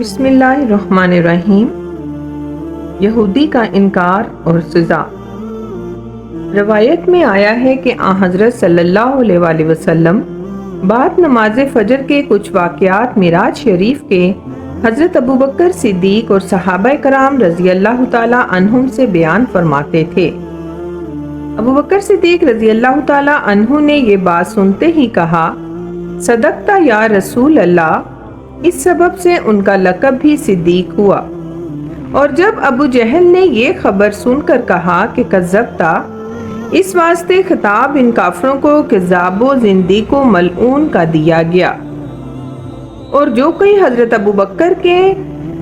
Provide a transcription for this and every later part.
بسم اللہ الرحمن الرحیم۔ یہودی کا انکار اور سزا۔ روایت میں آیا ہے کہ حضرت صلی اللہ علیہ وآلہ وسلم بعد نماز فجر کے کچھ واقعات معراج شریف کے حضرت ابوبکر صدیق اور صحابہ کرام رضی اللہ تعالی عنہم سے بیان فرماتے تھے۔ ابوبکر صدیق رضی اللہ تعالی عنہ نے یہ بات سنتے ہی کہا، صدقتا یا رسول اللہ۔ اس سبب سے ان کا لقب بھی صدیق ہوا۔ اور جب ابو جہل نے یہ خبر سن کر کہا کہ کذبتا، اس واسطے خطاب ان کافروں کو کذاب و زندیق و ملعون کا دیا گیا۔ اور جو کوئی حضرت ابوبکر کے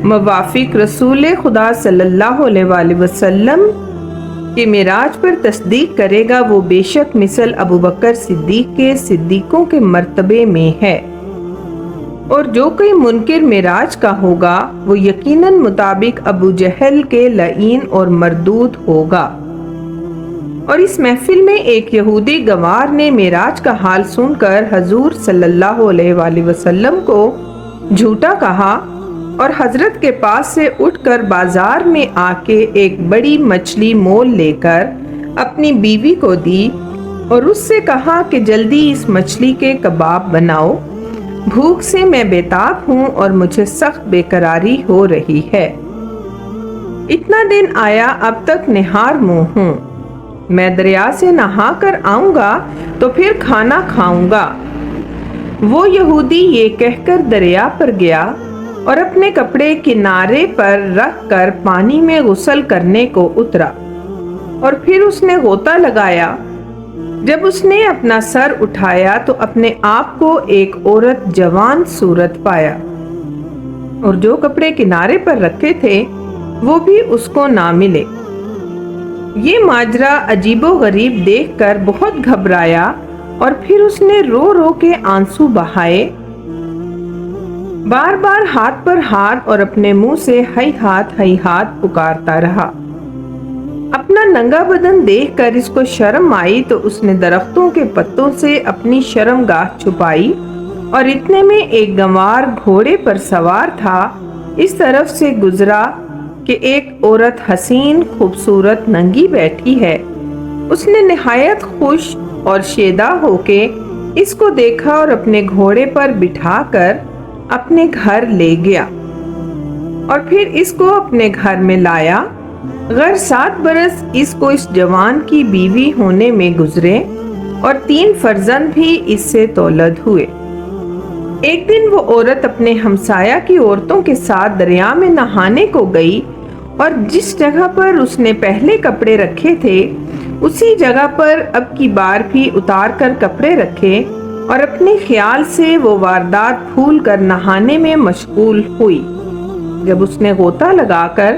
موافق رسول خدا صلی اللہ علیہ وآلہ وسلم کے معراج پر تصدیق کرے گا، وہ بے شک مثل ابوبکر صدیق کے صدیقوں کے مرتبے میں ہے۔ اور جو کوئی منکر معراج کا ہوگا، وہ یقیناً مطابق ابو جہل کے لعین اور مردود ہوگا۔ اور اس محفل میں ایک یہودی گوار نے معراج کا حال سن کر حضور صلی اللہ علیہ وآلہ وسلم کو جھوٹا کہا اور حضرت کے پاس سے اٹھ کر بازار میں آ کے ایک بڑی مچھلی مول لے کر اپنی بیوی کو دی اور اس سے کہا کہ جلدی اس مچھلی کے کباب بناؤ، بھوک سے میں بیتاب ہوں اور مجھے سخت بے قراری ہو رہی ہے۔ اتنا دن آیا اب تک نہار منہ ہوں، میں دریا سے نہا کر آؤں گا تو پھر کھانا کھاؤں گا۔ وہ یہودی یہ کہہ کر دریا پر گیا اور اپنے کپڑے کنارے پر رکھ کر پانی میں غسل کرنے کو اترا، اور پھر اس نے غوطہ لگایا۔ جب اس نے اپنا سر اٹھایا تو اپنے آپ کو ایک عورت جوان صورت پایا، اور جو کپڑے کنارے پر رکھے تھے وہ بھی اس کو نہ ملے۔ یہ ماجرا عجیب و غریب دیکھ کر بہت گھبرایا، اور پھر اس نے رو رو کے آنسو بہائے، بار بار ہاتھ پر ہاتھ اور اپنے منہ سے ہئی ہاتھ پکارتا رہا۔ اپنا ننگا بدن دیکھ کر اس کو شرم آئی تو اس نے درختوں کے پتوں سے اپنی شرمگاہ چھپائی، اور اتنے میں ایک گنوار گھوڑے پر سوار تھا اس طرف سے گزرا کہ ایک عورت حسین خوبصورت ننگی بیٹھی ہے۔ اس نے نہایت خوش اور شیدا ہو کے اس کو دیکھا اور اپنے گھوڑے پر بٹھا کر اپنے گھر لے گیا، اور پھر اس کو اپنے گھر میں لایا۔ غیر 7 برس اس کو اس جوان کی بیوی ہونے میں گزرے، اور 3 فرزند بھی اس سے تولد ہوئے۔ ایک دن وہ عورت اپنے ہمسایہ کی عورتوں کے ساتھ دریا میں نہانے کو گئی، اور جس جگہ پر اس نے پہلے کپڑے رکھے تھے اسی جگہ پر اب کی بار بھی اتار کر کپڑے رکھے، اور اپنے خیال سے وہ واردات بھول کر نہانے میں مشغول ہوئی۔ جب اس نے غوطہ لگا کر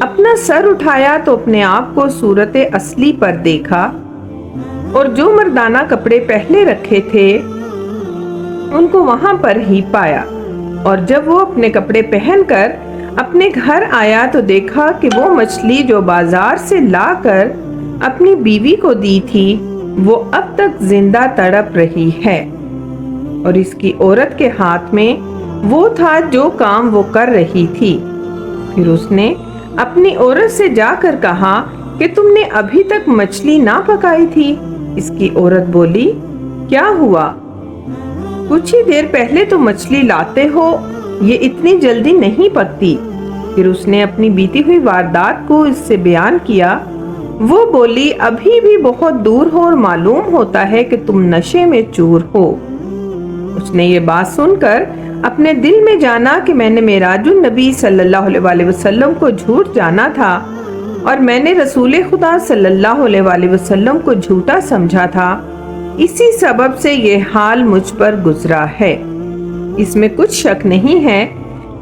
اپنا سر اٹھایا تو اپنے آپ کو صورت اصلی پر دیکھا، اور جو مردانہ کپڑے پہلے رکھے تھے ان کو وہاں پر ہی پایا۔ اور جب وہ اپنے کپڑے پہن کر اپنے گھر آیا تو دیکھا کہ وہ مچھلی جو بازار سے لا کر اپنی بیوی کو دی تھی وہ اب تک زندہ تڑپ رہی ہے، اور اس کی عورت کے ہاتھ میں وہ تھا جو کام وہ کر رہی تھی۔ پھر اس نے اپنی عورت سے جا کر کہا کہ تم نے ابھی تک مچھلی نہ پکائی تھی۔ اس کی عورت بولی، کیا ہوا؟ کچھ ہی دیر پہلے تو مچھلی لاتے ہو، یہ اتنی جلدی نہیں پکتی۔ پھر اس نے اپنی بیتی ہوئی واردات کو اس سے بیان کیا۔ وہ بولی، ابھی بھی بہت دور ہو اور معلوم ہوتا ہے کہ تم نشے میں چور ہو۔ اس نے یہ بات سن کر اپنے دل میں جانا کہ میں نے معراج النبی صلی اللہ علیہ وآلہ وسلم کو جھوٹ جانا تھا، اور میں نے رسول خدا صلی اللہ علیہ وآلہ وسلم کو جھوٹا سمجھا تھا، اسی سبب سے یہ حال مجھ پر گزرا ہے۔ اس میں کچھ شک نہیں ہے،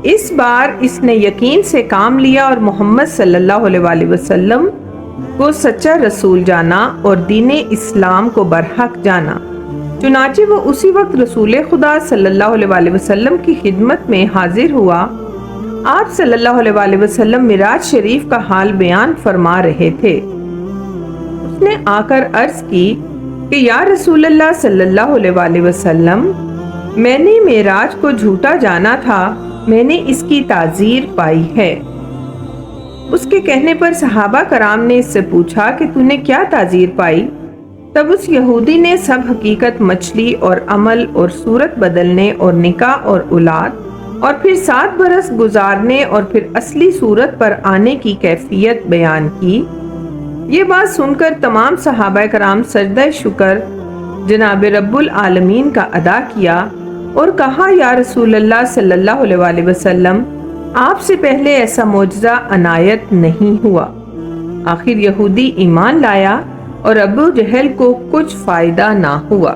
اس بار اس نے یقین سے کام لیا اور محمد صلی اللہ علیہ وآلہ وسلم کو سچا رسول جانا اور دین اسلام کو برحق جانا۔ چنانچہ وہ اسی وقت رسول خدا صلی اللہ علیہ وآلہ وسلم کی خدمت میں حاضر ہوا۔ آپ صلی اللہ علیہ وآلہ وسلم معراج شریف کا حال بیان فرما رہے تھے۔ اس نے آ کر عرض کی کہ یا رسول اللہ صلی اللہ علیہ وآلہ وسلم، میں نے معراج کو جھوٹا جانا تھا، میں نے اس کی تعزیر پائی ہے۔ اس کے کہنے پر صحابہ کرام نے اس سے پوچھا کہ تو نے کیا تعزیر پائی؟ تب اس یہودی نے سب حقیقت مچھلی اور عمل اور صورت بدلنے اور نکاح اور اولاد اور پھر 7 برس گزارنے اور پھر اصلی صورت پر آنے کی کیفیت بیان کی۔ یہ بات سن کر تمام صحابہ کرام سجدہ شکر جناب رب العالمین کا ادا کیا اور کہا یا رسول اللہ صلی اللہ علیہ وسلم، آپ سے پہلے ایسا معجزہ عنایت نہیں ہوا۔ آخر یہودی ایمان لایا اور ابو جہل کو کچھ فائدہ نہ ہوا۔